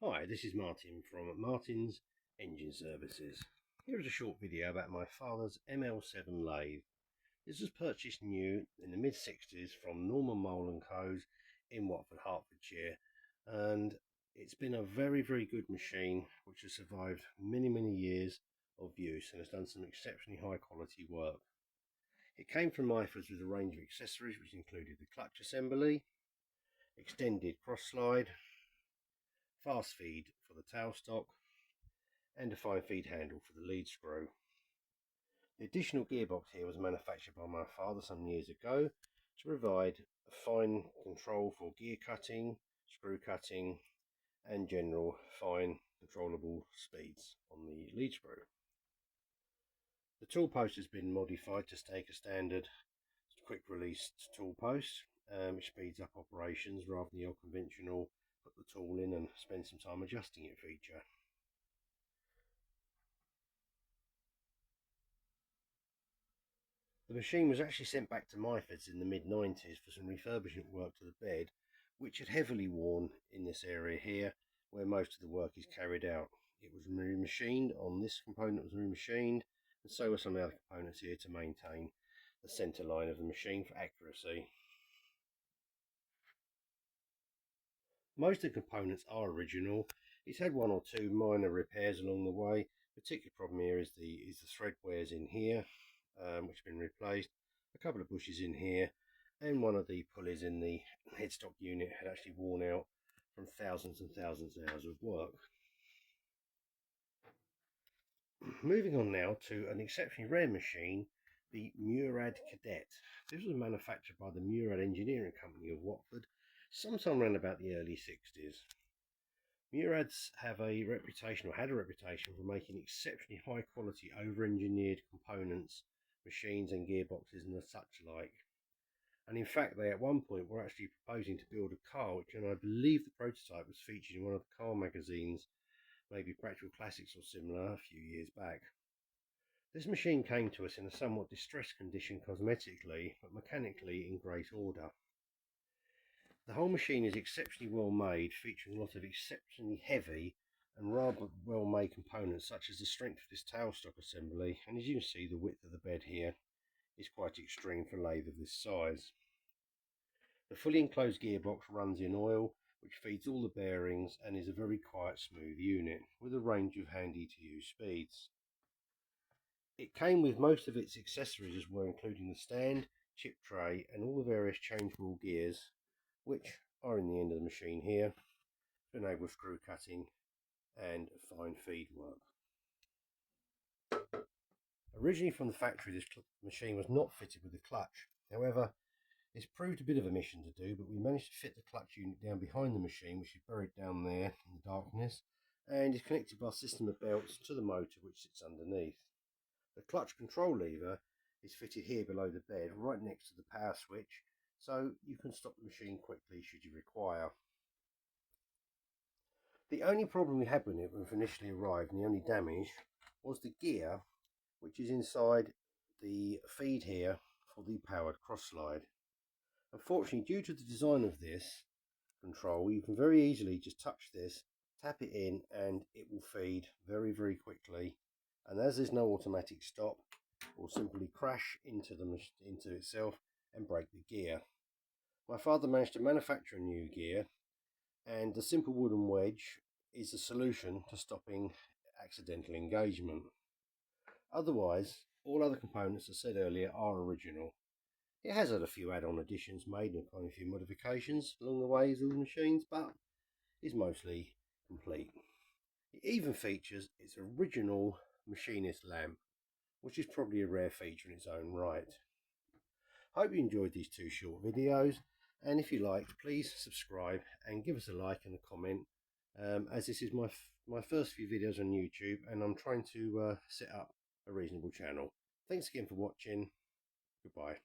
Hi, this is Martin from Martin's Engine Services. Here is a short video about my father's ML7 lathe. This was purchased new in the mid-60s from Norman Mole & Co.'s in Watford, Hertfordshire, and it's been a very good machine which has survived many years of use and has done some exceptionally high quality work. It came from myford with a range of accessories which included the clutch assembly, extended cross slide, fast feed for the tailstock, and a fine feed handle for the lead screw. The additional gearbox here was manufactured by my father some years ago to provide a fine control for gear cutting, screw cutting, and general fine controllable speeds on the lead screw. The tool post has been modified to take a standard quick release tool post, which speeds up operations rather than the old conventional put the tool in and spend some time adjusting it feature. The machine was actually sent back to myford in the mid-90s for some refurbishment work to the bed, which had heavily worn in this area here where most of the work is carried out. It was remachined on this component, was remachined, and so were some of the other components here to maintain the centre line of the machine for accuracy. Most of the components are original. It's had one or two minor repairs along the way. The particular problem here is the thread wears in here, which have been replaced. A couple of bushes in here, and one of the pulleys in the headstock unit had actually worn out from thousands and thousands of hours of work. Moving on now to an exceptionally rare machine, the Murad Cadet. This was manufactured by the Murad Engineering Company of Watford sometime around about the early 60s. Murads have a reputation, or had a reputation, for making exceptionally high quality over-engineered components, machines and gearboxes and the such like. And in fact they at one point were actually proposing to build a car, which, and I believe the prototype was featured in one of the car magazines, maybe Practical Classics or similar, a few years back. This machine came to us in a somewhat distressed condition cosmetically, but mechanically in great order. The whole machine is exceptionally well made, featuring a lot of exceptionally heavy and rather well made components, such as the strength of this tailstock assembly, and as you can see the width of the bed here is quite extreme for a lathe of this size. The fully enclosed gearbox runs in oil, which feeds all the bearings and is a very quiet, smooth unit with a range of handy to use speeds. It came with most of its accessories as well, including the stand, chip tray and all the various changeable gears, which are in the end of the machine here to enable screw cutting and fine feed work. Originally from the factory, this machine was not fitted with a clutch. However, it's proved a bit of a mission to do, but we managed to fit the clutch unit down behind the machine, which is buried down there in the darkness, and is connected by a system of belts to the motor which sits underneath. The clutch control lever is fitted here below the bed, right next to the power switch, so you can stop the machine quickly should you require. The only problem we had with it when it initially arrived, and the only damage, was the gear which is inside the feed here for the powered cross slide. Unfortunately, due to the design of this control, you can very easily just touch this, tap it in, and it will feed very quickly, and as there's no automatic stop, it will simply crash into itself and break the gear. My father managed to manufacture a new gear, and the simple wooden wedge is the solution to stopping accidental engagement. Otherwise, all other components, as said earlier, are original. It has had a few add-on additions made and quite a few modifications along the ways of the machines, but is mostly complete. It even features its original machinist lamp, which is probably a rare feature in its own right. Hope you enjoyed these two short videos, and if you liked, please subscribe and give us a like and a comment, as this is my first few videos on YouTube and I'm trying to set up a reasonable channel. Thanks again for watching. Goodbye.